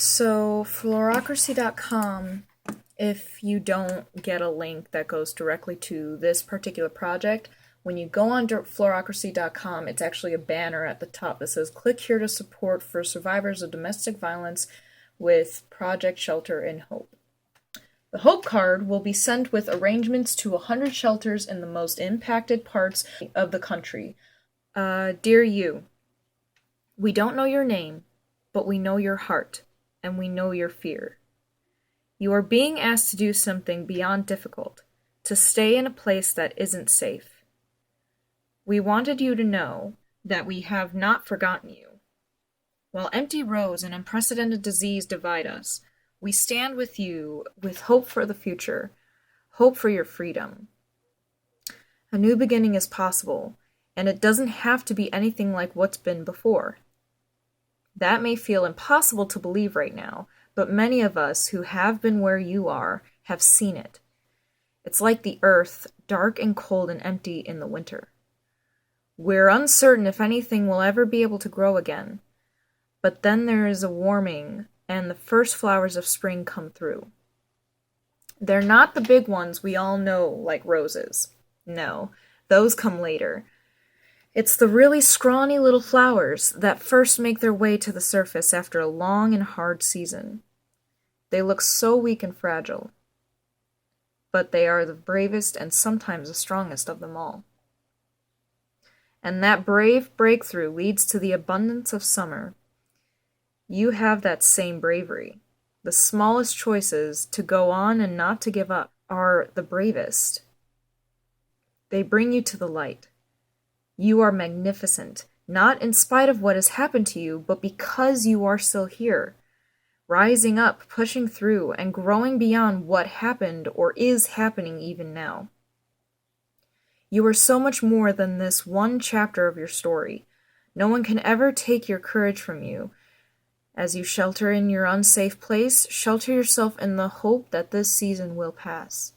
so Floracracy.com, if you don't get a link that goes directly to this particular project, when you go on Floracracy.com, it's actually a banner at the top that says, click here to support for survivors of domestic violence with Project Shelter in Hope. The Hope card will be sent with arrangements to 100 shelters in the most impacted parts of the country. Dear you, we don't know your name, but we know your heart, and we know your fear. You are being asked to do something beyond difficult, to stay in a place that isn't safe. We wanted you to know that we have not forgotten you. While empty roads and unprecedented disease divide us, we stand with you with hope for the future, hope for your freedom. A new beginning is possible, and it doesn't have to be anything like what's been before. That may feel impossible to believe right now, but many of us who have been where you are have seen it. It's like the earth, dark and cold and empty in the winter. We're uncertain if anything will ever be able to grow again, but then there is a warming, and the first flowers of spring come through. They're not the big ones we all know, like roses. No, those come later. It's the really scrawny little flowers that first make their way to the surface after a long and hard season. They look so weak and fragile, but they are the bravest and sometimes the strongest of them all. And that brave breakthrough leads to the abundance of summer. You have that same bravery. The smallest choices to go on and not to give up are the bravest. They bring you to the light. You are magnificent, not in spite of what has happened to you, but because you are still here, rising up, pushing through, and growing beyond what happened or is happening even now. You are so much more than this one chapter of your story. No one can ever take your courage from you. As you shelter in your unsafe place, shelter yourself in the hope that this season will pass.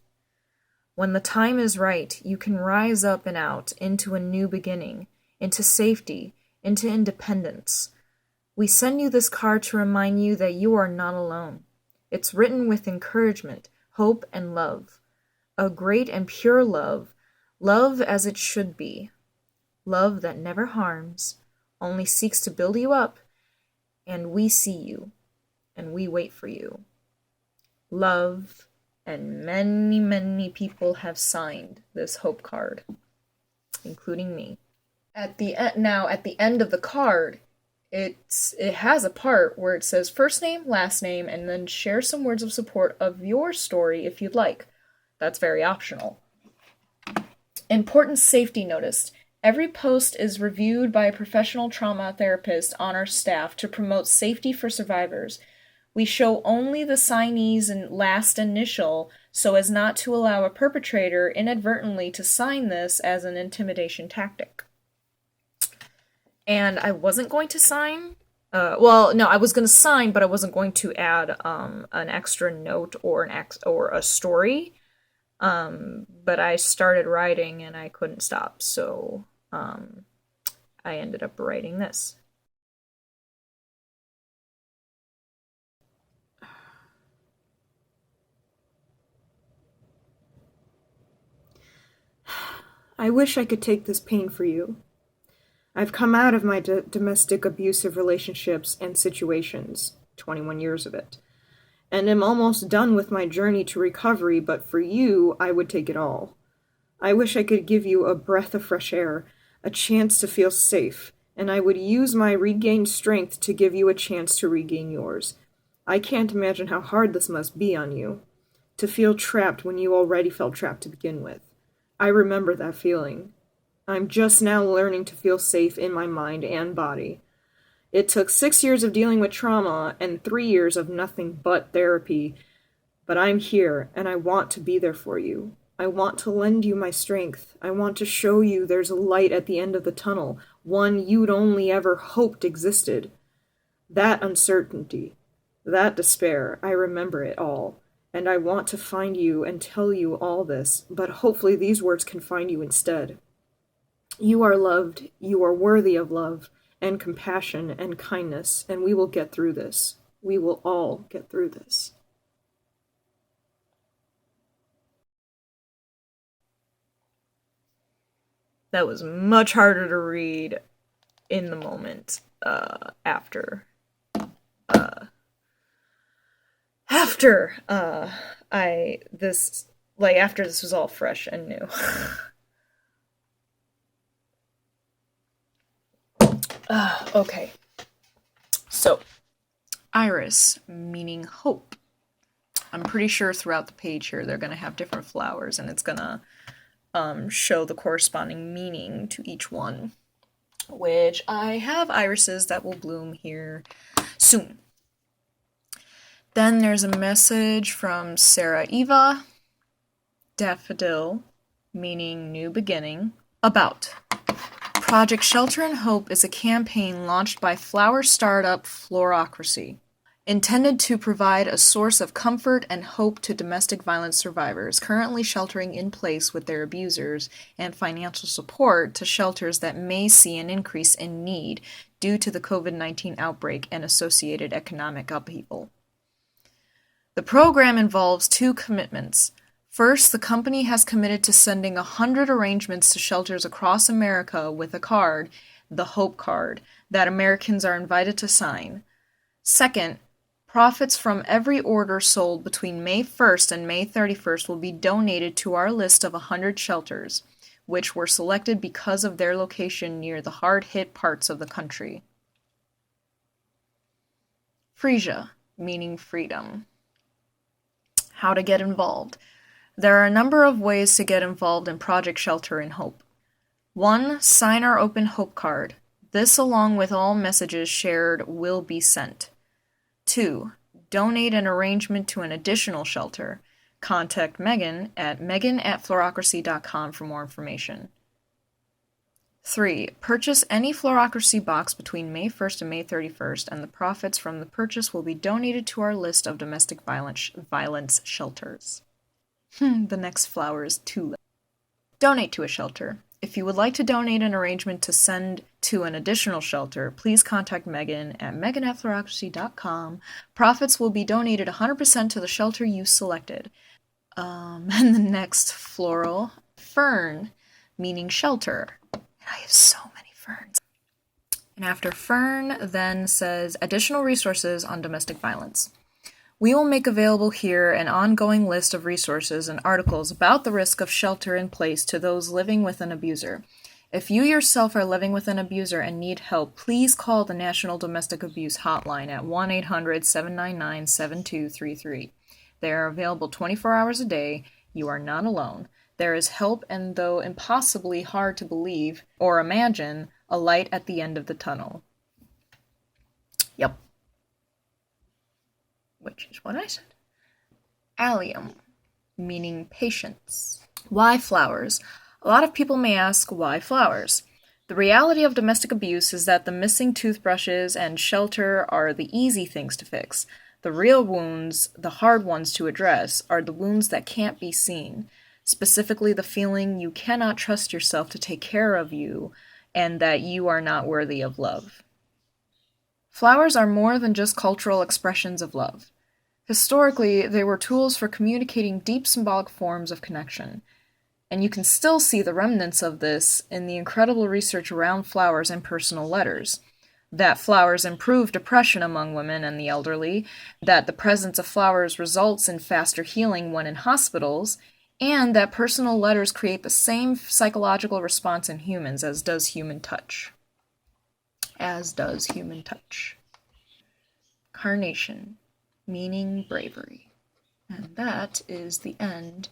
When the time is right, you can rise up and out into a new beginning, into safety, into independence. We send you this card to remind you that you are not alone. It's written with encouragement, hope, and love. A great and pure love, love as it should be. Love that never harms, only seeks to build you up, and we see you, and we wait for you. Love. And many, many people have signed this hope card, including me. At the end of the card, it has a part where it says first name, last name, and then share some words of support of your story if you'd like. That's very optional. Important safety notice. Every post is reviewed by a professional trauma therapist on our staff to promote safety for survivors. We show only the signee's and last initial so as not to allow a perpetrator inadvertently to sign this as an intimidation tactic. And I wasn't going to sign. I was going to sign, but I wasn't going to add an extra note or a story. But I started writing and I couldn't stop, so I ended up writing this. I wish I could take this pain for you. I've come out of my domestic abusive relationships and situations, 21 years of it, and am almost done with my journey to recovery, but for you, I would take it all. I wish I could give you a breath of fresh air, a chance to feel safe, and I would use my regained strength to give you a chance to regain yours. I can't imagine how hard this must be on you, to feel trapped when you already felt trapped to begin with. I remember that feeling. I'm just now learning to feel safe in my mind and body. It took 6 years of dealing with trauma and 3 years of nothing but therapy, but I'm here and I want to be there for you. I want to lend you my strength. I want to show you there's a light at the end of the tunnel, one you'd only ever hoped existed. That uncertainty, that despair, I remember it all. And I want to find you and tell you all this, but hopefully these words can find you instead. You are loved, you are worthy of love, and compassion, and kindness, and we will get through this. We will all get through this. That was much harder to read in the moment after after this was all fresh and new. Okay. So, iris, meaning hope. I'm pretty sure throughout the page here they're going to have different flowers, and it's going to show the corresponding meaning to each one, which I have irises that will bloom here soon. Then there's a message from Sarah Eva, daffodil, meaning new beginning, about. Project Shelter and Hope is a campaign launched by flower startup Floracracy, intended to provide a source of comfort and hope to domestic violence survivors currently sheltering in place with their abusers, and financial support to shelters that may see an increase in need due to the COVID-19 outbreak and associated economic upheaval. The program involves 2 commitments. First, the company has committed to sending 100 arrangements to shelters across America with a card, the Hope Card, that Americans are invited to sign. Second, profits from every order sold between May 1st and May 31st will be donated to our list of 100 shelters, which were selected because of their location near the hard-hit parts of the country. Frisia, meaning freedom. How to get involved. There are a number of ways to get involved in Project Shelter and Hope. 1. Sign our open Hope Card. This, along with all messages shared, will be sent. 2. Donate an arrangement to an additional shelter. Contact Megan at megan@floracracy.com for more information. 3. Purchase any Floracracy box between May 1st and May 31st, and the profits from the purchase will be donated to our list of domestic violence shelters. The next flower is tulip. Donate to a shelter. If you would like to donate an arrangement to send to an additional shelter, please contact Megan at megan@floracracy.com. Profits will be donated 100% to the shelter you selected. And the next floral, fern, meaning shelter. I have so many ferns. And after fern then says additional resources on domestic violence. We will make available here an ongoing list of resources and articles about the risk of shelter in place to those living with an abuser. If you yourself are living with an abuser and need help, please call the National Domestic Abuse Hotline at 1-800-799-7233. They are available 24 hours a day. You are not alone. There is help, and though impossibly hard to believe or imagine, a light at the end of the tunnel. Yep. Which is what I said. Allium, meaning patience. Why flowers? A lot of people may ask, why flowers? The reality of domestic abuse is that the missing toothbrushes and shelter are the easy things to fix. The real wounds, the hard ones to address, are the wounds that can't be seen. Specifically, the feeling you cannot trust yourself to take care of you, and that you are not worthy of love. Flowers are more than just cultural expressions of love. Historically, they were tools for communicating deep symbolic forms of connection. And you can still see the remnants of this in the incredible research around flowers and personal letters. That flowers improve depression among women and the elderly, that the presence of flowers results in faster healing when in hospitals, and that personal letters create the same psychological response in humans as does human touch. Carnation, meaning bravery. And that is the end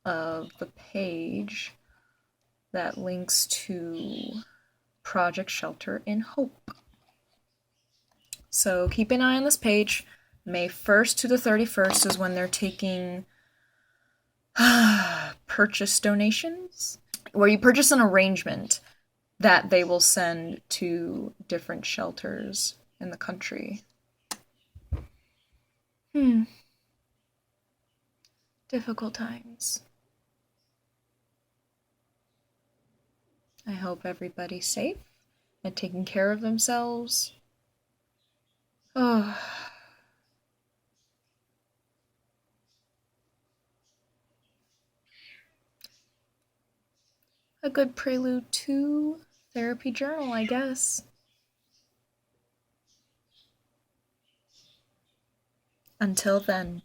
of the page that links to Project Shelter in Hope. So keep an eye on this page. May 1st to the 31st is when they're taking purchase donations, where you purchase an arrangement that they will send to different shelters in the country. Difficult times. I hope everybody's safe and taking care of themselves. Oh, a good prelude to therapy journal, I guess. Until then.